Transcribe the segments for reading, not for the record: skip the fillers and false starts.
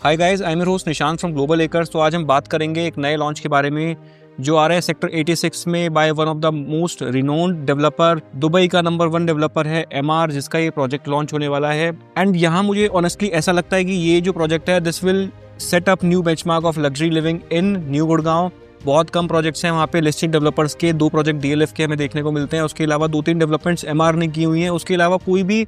Hi guys, I am your host Nishant from global acres. तो आज हम बात करेंगे एक नए लॉन्च के बारे में जो आ रहा है सेक्टर 86 में by one of the most renowned developer. Dubai का नंबर 1 डेवलपर है MR, जिसका ये प्रोजेक्ट लॉन्च होने वाला है। एंड यहाँ मुझे ऑनेस्टली ऐसा लगता है कि ये जो प्रोजेक्ट है this will set up new benchmark of luxury living in new Gurgaon. बहुत कम प्रोजेक्ट्स हैं वहाँ पे लिस्टेड डेवलपर्स के। 2 प्रोजेक्ट DLF के हमें देखने को मिलते हैं। उसके अलावा 2-3 डेवलपमेंट्स MR ने की हुई हैं। उसके अलावा कोई भी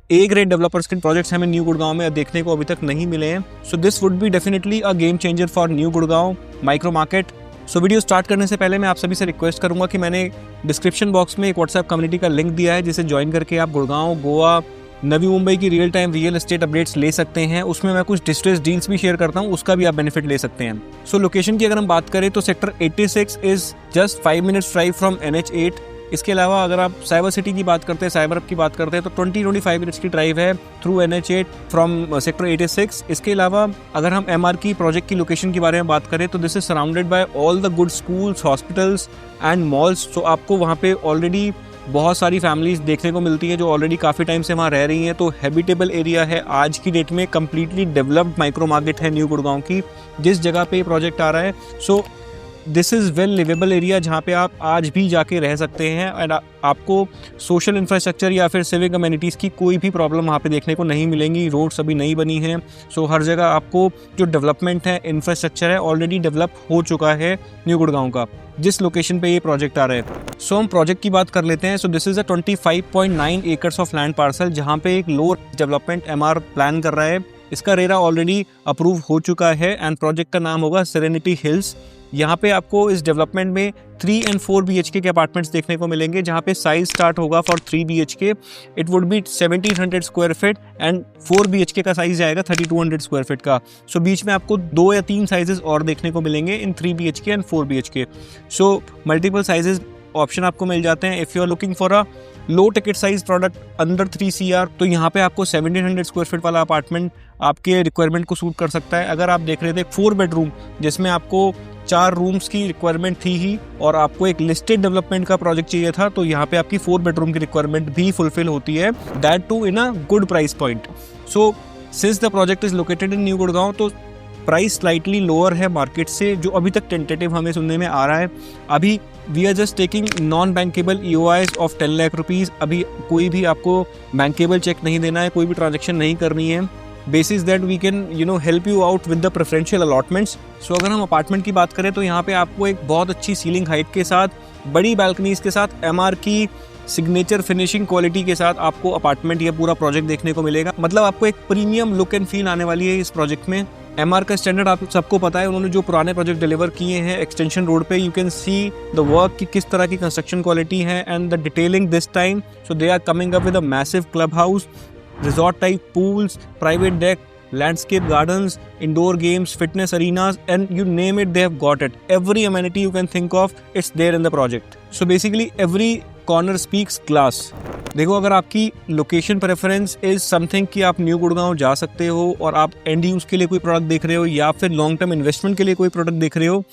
A ग्रेड डेवलपर्स के प्रोजेक्ट्स हमें न्यू गुड़गांव में देखने को अभी तक नहीं मिले हैं। So this would be definitely a game changer for new Gurgaon micro market. So video start करने से पहले मैं आप सभी से रिक्वेस्ट करूंगा कि मैंने डिस्क्रिप्शन बॉक्स में एक व्हाट्सएप कम्युनिटी का लिंक दिया है, जिसे ज्वाइन करके आप गुड़गांव, गोवा, नवी मुंबई की real time real estate updates ले सकते हैं। उसमें मैं कुछ डिस्ट्रेस डील्स भी शेयर करता हूं, उसका भी आप बेनिफिट ले सकते हैं। सो लोकेशन की अगर हम बात करें तो sector 86 is just 5 minutes drive from NH8। इसके अलावा अगर आप साइबर सिटी की बात करते हैं, साइबर हब की बात करते हैं, तो 20-25 मिनट्स की ड्राइव है थ्रू NH8 फ्रॉम सेक्टर 86। इसके अलावा अगर हम MR की प्रोजेक्ट की लोकेशन के बारे में बात करें तो this is surrounded by all the good schools, hospitals and malls. तो आपको वहाँ पे ऑलरेडी बहुत सारी फैमिलीज देखने को मिलती है जो ऑलरेडी काफ़ी टाइम से वहाँ रह रही हैं। तो हैबिटेबल एरिया है। आज की डेट में कंप्लीटली डेवलप्ड माइक्रो मार्केट है न्यू गुड़गांव की, जिस जगह पे प्रोजेक्ट आ रहा है। So this is well liveable area जहाँ पे आप आज भी जाके रह सकते हैं। एंड आपको सोशल इंफ्रास्ट्रक्चर या फिर सिविक अमेनिटीज़ की कोई भी प्रॉब्लम वहाँ पे देखने को नहीं मिलेंगी। रोड्स अभी नई बनी हैं। सो हर जगह आपको जो डेवलपमेंट है, इंफ्रास्ट्रक्चर है, ऑलरेडी डेवलप हो चुका है न्यू गुड़गांव का, जिस लोकेशन पे ये प्रोजेक्ट आ रहा है। सो हम प्रोजेक्ट की बात कर लेते हैं। सो this is a 25.9 acres of land parcel, जहाँ पे एक लो डेवलपमेंट MR प्लान कर रहा है। इसका रेरा ऑलरेडी अप्रूव हो चुका है एंड प्रोजेक्ट का नाम होगा सेरेनिटी हिल्स। यहाँ पे आपको इस डेवलपमेंट में 3 and 4 BHK के अपार्टमेंट्स देखने को मिलेंगे, जहाँ पे साइज स्टार्ट होगा for 3 BHK। It would be 1700 square feet and 4 BHK का साइज आएगा 3200 स्क्वायर फीट का। सो बीच में आपको 2 या 3 साइजेस और देखने को मिलेंगे in 3 BHK and 4 BHK। So multiple sizes option आपको मिल जाते हैं। If you are looking for a low ticket size product under 3 CR, तो यहाँ पे आपको 1700 स्क्वायर फीट वाला अपार्टमेंट आपके रिक्वायरमेंट को सूट कर सकता है। अगर आप देख रहे थे 4 बेडरूम जिसमें आपको 4 रूम्स की रिक्वायरमेंट थी ही और आपको एक लिस्टेड डेवलपमेंट का प्रोजेक्ट चाहिए था, तो यहाँ पे आपकी 4 बेडरूम की रिक्वायरमेंट भी फुलफिल होती है, that too in a good price point. So since the project is located in new Gurgaon, तो प्राइस स्लाइटली लोअर है मार्केट से, जो अभी तक टेंटेटिव हमें सुनने में आ रहा है। अभी we are just taking non bankable EOIs of 10 lakh rupees. अभी कोई भी आपको बैंकेबल चेक नहीं देना है, कोई भी ट्रांजेक्शन नहीं करनी है। Basis that we can help you out with the preferential allotments. So अगर हम अपार्टमेंट की बात करें तो यहाँ पे आपको एक बहुत अच्छी सीलिंग हाइट के साथ, बड़ी बैल्कनीज के साथ, MR की सिग्नेचर फिनिशिंग क्वालिटी के साथ आपको अपार्टमेंट या पूरा प्रोजेक्ट देखने को मिलेगा। मतलब आपको एक प्रीमियम लुक एंड फील आने वाली है इस प्रोजेक्ट में। MR का स्टैंडर्ड आप सबको पता है, उन्होंने जो पुराने प्रोजेक्ट डिलीवर किए हैं एक्सटेंशन रोड पे, you can see the work की किस तरह की कंस्ट्रक्शन क्वालिटी है and the detailing this time. So they are coming up with a massive club house, resort type pools, private deck, landscape gardens, indoor games, fitness arenas, and you name it, they have got it. Every amenity you can think of, it's there in the project. So basically every corner speaks class. देखो, अगर आपकी location preference is something कि आप new Gurgaon जा सकते हो और आप एंड यूज के लिए कोई प्रोडक्ट देख रहे हो या फिर लॉन्ग टर्म इन्वेस्टमेंट के लिए कोई प्रोडक्ट देख रहे हो,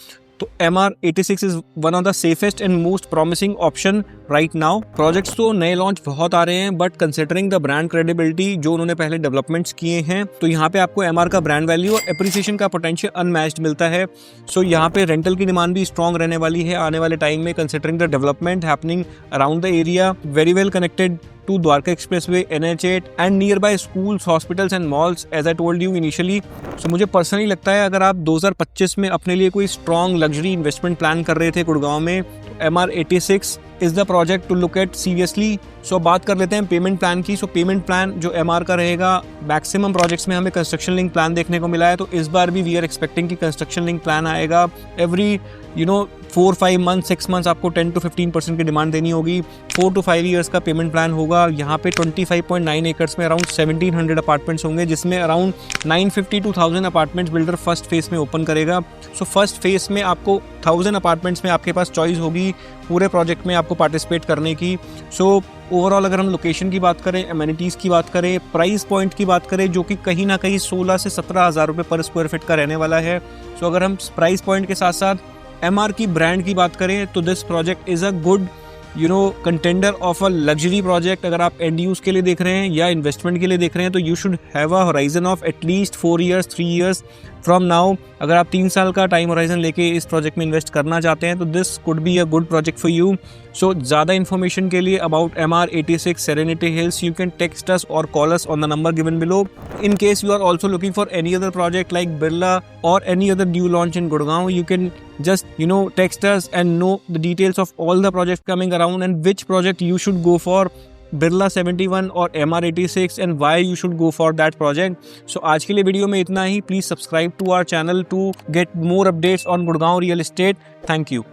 तो MR 86 is one of the safest and most promising option right now. Projects तो नए लॉन्च बहुत आ रहे हैं, but considering the brand credibility जो उन्होंने पहले डेवलपमेंट्स किए हैं, तो यहाँ पे आपको MR का ब्रांड वैल्यू और एप्रिसिएशन का पोटेंशियल अनमैच्ड मिलता है। सो यहाँ पे रेंटल की डिमांड भी स्ट्रॉन्ग रहने वाली है आने वाले टाइम में, considering the development happening around the area, very well connected to Dwarka Expressway, NH8 and nearby schools, hospitals and malls as I told you initially. So मुझे पर्सनली लगता है अगर आप 2025 में अपने लिए कोई स्ट्रॉन्ग लग्जरी इन्वेस्टमेंट प्लान कर रहे थे गुड़गांव में, तो MR 86 is the project to look at seriously. So बात कर लेते हैं पेमेंट प्लान की। सो पेमेंट प्लान जो MR का रहेगा, मैक्सिमम प्रोजेक्ट्स में हमें कंस्ट्रक्शन लिंक प्लान देखने को मिला है, तो इस बार भी वी आर एक्सपेक्टिंग कि कंस्ट्रक्शन लिंक प्लान आएगा। एवरी 4-5 मंथ 6 मंथ्स आपको 10 to 15% की डिमांड देनी होगी। 4 to 5 ईयर्स का पेमेंट प्लान होगा। यहाँ पे 25.9 एकर्स में अराउंड 1700 अपार्टमेंट्स होंगे, जिसमें around 950 to 1000 apartments builder first phase में ओपन करेगा। सो फर्स्ट फेज में आपको 1000 अपार्टमेंट्स में आपके पास चॉइस होगी पूरे प्रोजेक्ट में आपको पार्टिसिपेट करने की। सो ओवरऑल अगर हम लोकेशन की बात करें, एमिनिटीज़ की बात करें, प्राइस पॉइंट की बात करें, जो कि कहीं ना कहीं 16 से 17 हज़ार रुपये पर स्क्वायर फीट का रहने वाला है। सो अगर हम प्राइस पॉइंट के साथ साथ MR की ब्रांड की बात करें तो this project is a good contender of a luxury project, अगर आप एंड यूज के लिए देख रहे हैं या इन्वेस्टमेंट के लिए देख रहे हैं, तो you should have a horizon of at least 4 years 3 years from now. अगर आप 3 साल का टाइम होराइजन लेके इस प्रोजेक्ट में इन्वेस्ट करना चाहते हैं तो this could be a good project for you. So ज़्यादा इन्फॉर्मेशन के लिए about MR86 Serenity Hills, you can text us or call us on the number given below. In case you are also looking for any other project like Birla or any other new launch in Gurgaon, you can just text us and know the details of all the projects coming around and which project you should go for, Birla 71 or MR86, and why you should go for that project. So आज के लिए video में इतना ही। Please subscribe to our channel to get more updates on Gurgaon real estate. Thank you.